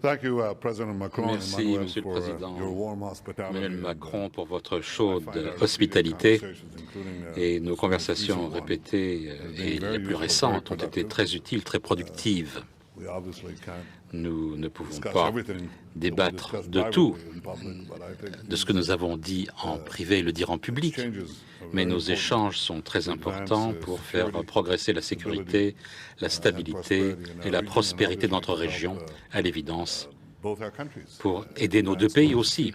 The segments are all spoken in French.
Merci, Monsieur le Président Emmanuel Macron, pour votre chaude hospitalité. Et nos conversations répétées et les plus récentes ont été très utiles, très productives. Nous ne pouvons pas débattre de tout, de ce que nous avons dit en privé et le dire en public, mais nos échanges sont très importants pour faire progresser la sécurité, la stabilité et la prospérité de notre région, à l'évidence, pour aider nos deux pays aussi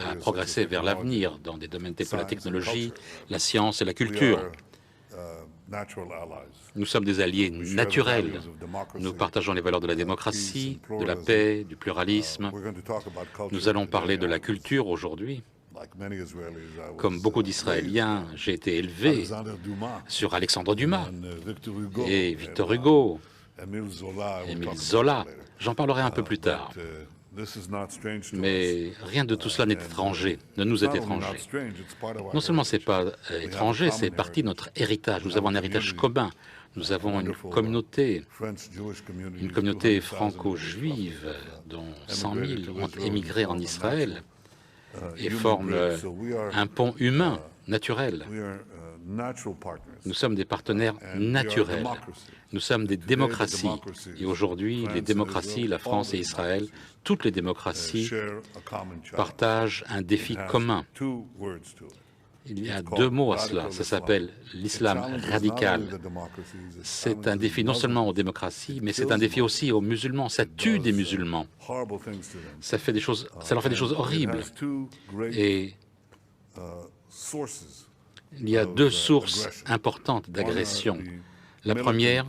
à progresser vers l'avenir dans des domaines tels que la technologie, la science et la culture. Nous sommes des alliés naturels. Nous partageons les valeurs de la démocratie, de la paix, du pluralisme. Nous allons parler de la culture aujourd'hui. Comme beaucoup d'Israéliens, j'ai été élevé sur Alexandre Dumas et Victor Hugo, Émile Zola. J'en parlerai un peu plus tard. Mais rien de tout cela n'est étranger, ne nous est étranger. Non seulement ce n'est pas étranger, c'est partie de notre héritage. Nous avons un héritage commun. Nous avons une communauté franco-juive dont 100 000 ont émigré en Israël et forment un pont humain, naturel. Nous sommes des partenaires naturels. Nous sommes des démocraties. Et aujourd'hui, les démocraties, la France et Israël, toutes les démocraties partagent un défi commun. Il y a deux mots à cela. Ça s'appelle l'islam radical. C'est un défi non seulement aux démocraties, mais c'est un défi aussi aux musulmans. Ça tue des musulmans. Ça leur fait des choses horribles. Et il y a deux sources importantes d'agression. La première,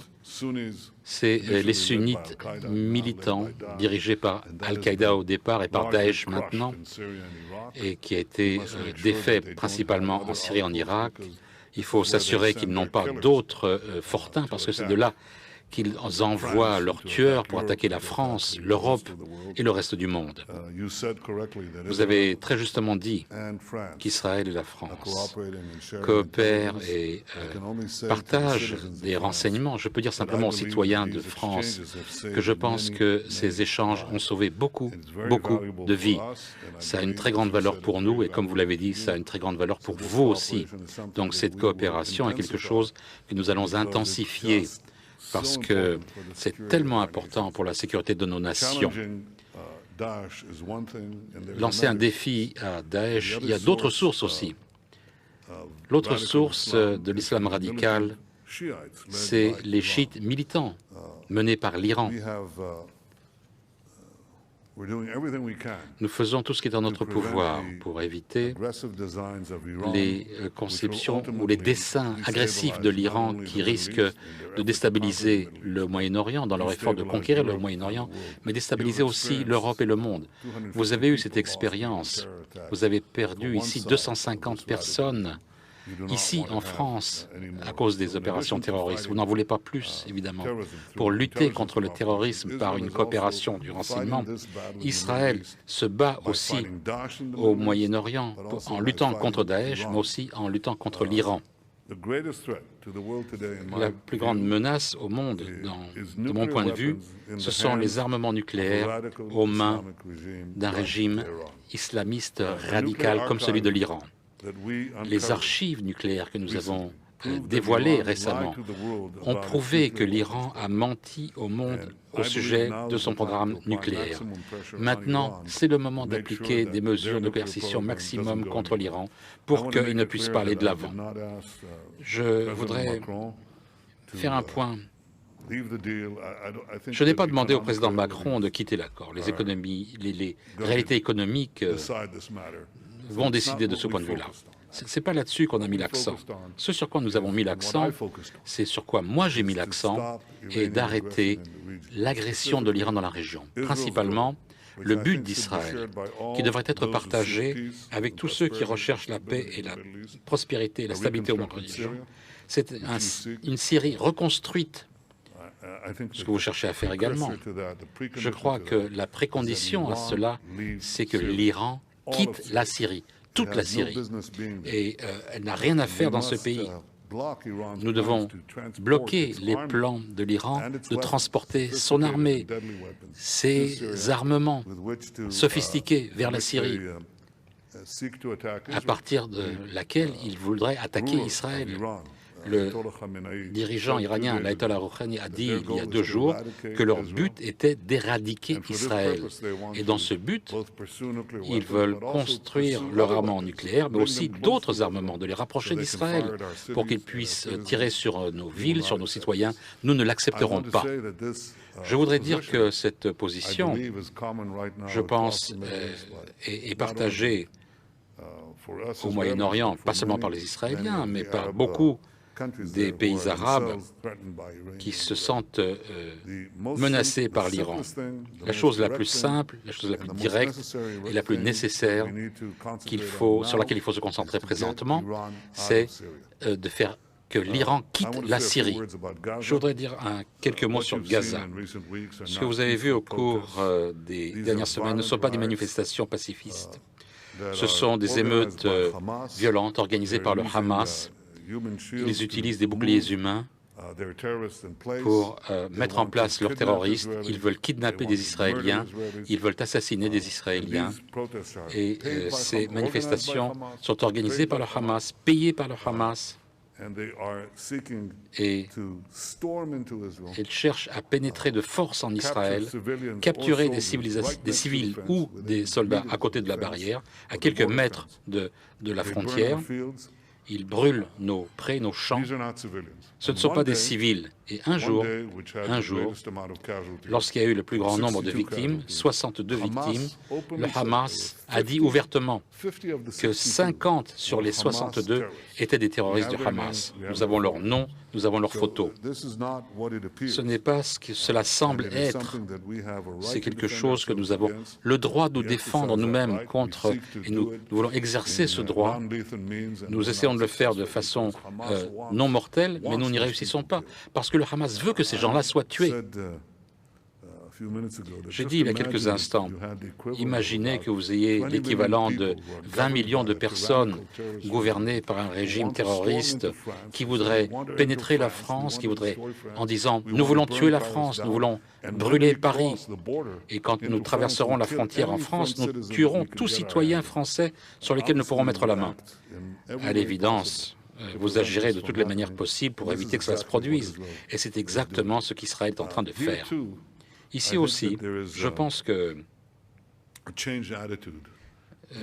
c'est les sunnites militants dirigés par Al-Qaïda au départ et par Daesh maintenant, et qui a été défait principalement en Syrie et en Irak. Il faut s'assurer qu'ils n'ont pas d'autres fortins, parce que c'est de là qu'ils envoient leurs tueurs pour attaquer la France, l'Europe et le reste du monde. Vous avez très justement dit qu'Israël et la France coopèrent et partagent des renseignements. Je peux dire simplement aux citoyens de France que je pense que ces échanges ont sauvé beaucoup de vies. Ça a une très grande valeur pour nous et comme vous l'avez dit, ça a une très grande valeur pour vous aussi. Donc cette coopération est quelque chose que nous allons intensifier, parce que c'est tellement important pour la sécurité de nos nations. Lancer un défi à Daesh, il y a d'autres sources aussi. L'autre source de l'islam radical, c'est les chiites militants menés par l'Iran. Nous faisons tout ce qui est en notre pouvoir pour éviter les conceptions ou les desseins agressifs de l'Iran qui risquent de déstabiliser le Moyen-Orient dans leur effort de conquérir le Moyen-Orient, mais déstabiliser aussi l'Europe et le monde. Vous avez eu cette expérience. Vous avez perdu ici 250 personnes. Ici, en France, à cause des opérations terroristes. Vous n'en voulez pas plus, évidemment. Pour lutter contre le terrorisme par une coopération du renseignement, Israël se bat aussi au Moyen-Orient en luttant contre Daesh, mais aussi en luttant contre l'Iran. La plus grande menace au monde, de mon point de vue, ce sont les armements nucléaires aux mains d'un régime islamiste radical comme celui de l'Iran. Les archives nucléaires que nous avons dévoilées récemment ont prouvé que l'Iran a menti au monde au sujet de son programme nucléaire. Maintenant, c'est le moment d'appliquer des mesures de coercition maximum contre l'Iran pour qu'il ne puisse pas aller de l'avant. Je voudrais faire un point. Je n'ai pas demandé au président Macron de quitter l'accord. Les réalités économiques vont décider de ce point de vue-là. Ce n'est pas là-dessus qu'on a mis l'accent. Ce sur quoi nous avons mis l'accent, c'est sur quoi moi j'ai mis l'accent, est d'arrêter l'agression de l'Iran dans la région. Principalement, le but d'Israël, qui devrait être partagé avec tous ceux qui recherchent la paix et la prospérité et la stabilité au Moyen-Orient. C'est une Syrie reconstruite, ce que vous cherchez à faire également. Je crois que la précondition à cela, c'est que l'Iran quitte la Syrie, toute la Syrie. Et elle n'a rien à faire dans ce pays. Nous devons bloquer les plans de l'Iran de transporter son armée, ses armements sophistiqués vers la Syrie, à partir de laquelle il voudrait attaquer Israël. Le dirigeant iranien, l'Ayatollah Rouhani, a dit il y a 2 jours que leur but était d'éradiquer Israël. Et dans ce but, ils veulent construire leur armement nucléaire, mais aussi d'autres armements, de les rapprocher d'Israël pour qu'ils puissent tirer sur nos villes, sur nos citoyens. Nous ne l'accepterons pas. Je voudrais dire que cette position, je pense, est partagée au Moyen-Orient, pas seulement par les Israéliens, mais par beaucoup des pays arabes qui se sentent menacés par l'Iran. La chose la plus simple, la chose la plus directe et la plus nécessaire sur laquelle il faut se concentrer présentement, c'est de faire que l'Iran quitte la Syrie. Je voudrais dire quelques mots sur Gaza. Ce que vous avez vu au cours des dernières semaines ne sont pas des manifestations pacifistes. Ce sont des émeutes violentes organisées par le Hamas. Ils utilisent des boucliers humains pour mettre en place leurs terroristes. Ils veulent kidnapper des Israéliens, ils veulent assassiner des Israéliens. Et ces manifestations sont organisées par le Hamas, payées par le Hamas. Et ils cherchent à pénétrer de force en Israël, capturer des civils ou des soldats à côté de la barrière, à quelques mètres de la frontière. Ils brûlent nos prés, nos champs. Ce ne sont pas des civils. Et un jour, lorsqu'il y a eu le plus grand nombre de victimes, 62 victimes, le Hamas a dit ouvertement que 50 sur les 62 étaient des terroristes du Hamas. Nous avons leurs noms, nous avons leurs photos. Ce n'est pas ce que cela semble être. C'est quelque chose que nous avons le droit de nous défendre nous-mêmes contre, et nous voulons exercer ce droit. Nous essayons de le faire de façon non mortelle, mais nous n'y réussissons pas, parce que le Hamas veut que ces gens-là soient tués. J'ai dit il y a quelques instants, imaginez que vous ayez l'équivalent de 20 millions de personnes gouvernées par un régime terroriste qui voudrait pénétrer la France, qui voudrait, en disant « nous voulons tuer la France, nous voulons brûler Paris ». Et quand nous traverserons la frontière en France, nous tuerons tout citoyen français sur lesquels nous pourrons mettre la main. À l'évidence, vous agirez de toutes les manières possibles pour éviter que cela se produise. Et c'est exactement ce qu'Israël est en train de faire. Ici aussi, je pense que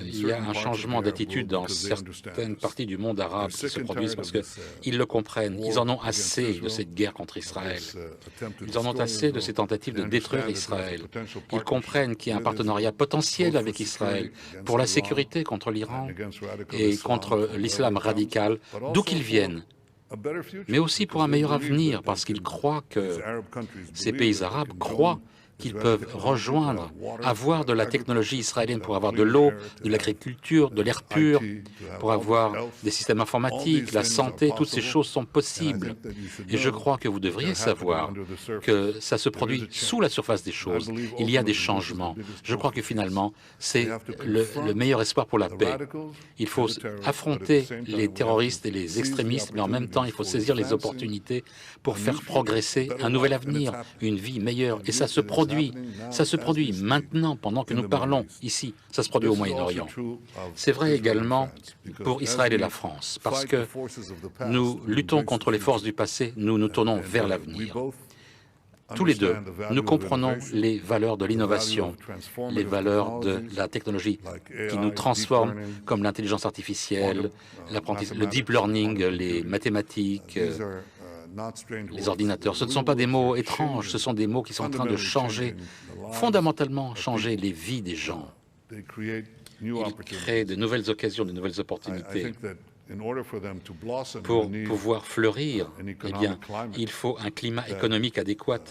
il y a un changement d'attitude dans certaines parties du monde arabe qui se produisent parce qu'ils le comprennent. Ils en ont assez de cette guerre contre Israël. Ils en ont assez de ces tentatives de détruire Israël. Ils comprennent qu'il y a un partenariat potentiel avec Israël pour la sécurité contre l'Iran et contre l'islam radical, d'où qu'ils viennent, mais aussi pour un meilleur avenir, parce qu'ils croient que ces pays arabes croient qu'ils peuvent rejoindre, avoir de la technologie israélienne pour avoir de l'eau, de l'agriculture, de l'air pur, pour avoir des systèmes informatiques, la santé, toutes ces choses sont possibles. Et je crois que vous devriez savoir que ça se produit sous la surface des choses. Il y a des changements. Je crois que finalement, c'est le meilleur espoir pour la paix. Il faut affronter les terroristes et les extrémistes, mais en même temps, il faut saisir les opportunités pour faire progresser un nouvel avenir, une vie meilleure. Et ça se produit. Ça se produit maintenant, pendant que nous parlons ici. Ça se produit au Moyen-Orient. C'est vrai également pour Israël et la France, parce que nous luttons contre les forces du passé, nous nous tournons vers l'avenir. Tous les deux, nous comprenons les valeurs de l'innovation, les valeurs de la technologie qui nous transforment, comme l'intelligence artificielle, le deep learning, les mathématiques, les ordinateurs. Ce ne sont pas des mots étranges, ce sont des mots qui sont en train de changer, fondamentalement changer les vies des gens. Ils créent de nouvelles occasions, de nouvelles opportunités. Pour pouvoir fleurir, eh bien, il faut un climat économique adéquat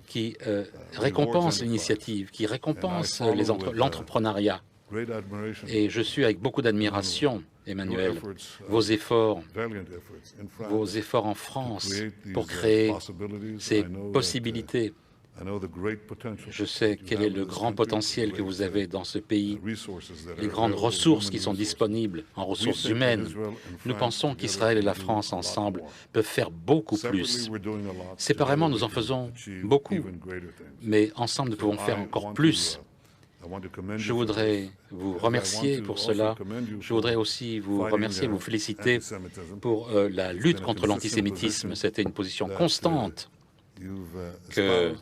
qui récompense l'initiative, qui récompense l'entrepreneuriat. Et je suis avec beaucoup d'admiration, Emmanuel, vos efforts en France pour créer ces possibilités. Je sais quel est le grand potentiel que vous avez dans ce pays, les grandes ressources qui sont disponibles en ressources humaines. Nous pensons qu'Israël et la France ensemble peuvent faire beaucoup plus. Séparément, nous en faisons beaucoup, mais ensemble, nous pouvons faire encore plus. Je voudrais vous remercier pour cela. Je voudrais aussi vous remercier, vous féliciter pour la lutte contre l'antisémitisme. C'était une position constante que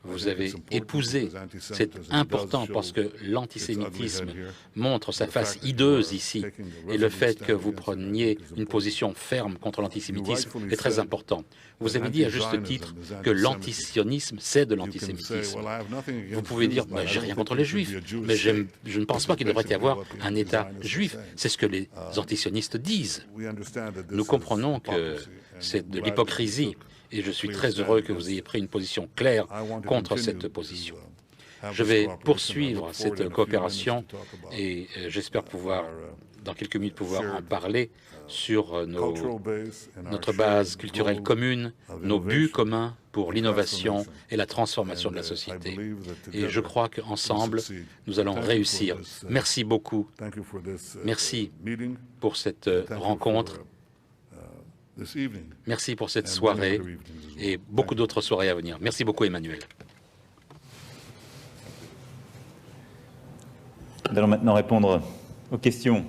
vous avez épousée. C'est important parce que l'antisémitisme montre sa face hideuse ici. Et le fait que vous preniez une position ferme contre l'antisémitisme est très important. Vous avez dit à juste titre que l'antisionisme, c'est de l'antisémitisme. Vous pouvez dire, j'ai rien contre les Juifs, mais je ne pense pas qu'il devrait y avoir un État juif. C'est ce que les antisionistes disent. Nous comprenons que c'est de l'hypocrisie. Et je suis très heureux que vous ayez pris une position claire contre cette position. Je vais poursuivre cette coopération et j'espère pouvoir, dans quelques minutes, pouvoir en parler sur notre base culturelle commune, nos buts communs pour l'innovation et la transformation de la société. Et je crois qu'ensemble, nous allons réussir. Merci beaucoup. Merci pour cette rencontre. Merci pour cette soirée et beaucoup d'autres soirées à venir. Merci beaucoup, Emmanuel. Nous allons maintenant répondre aux questions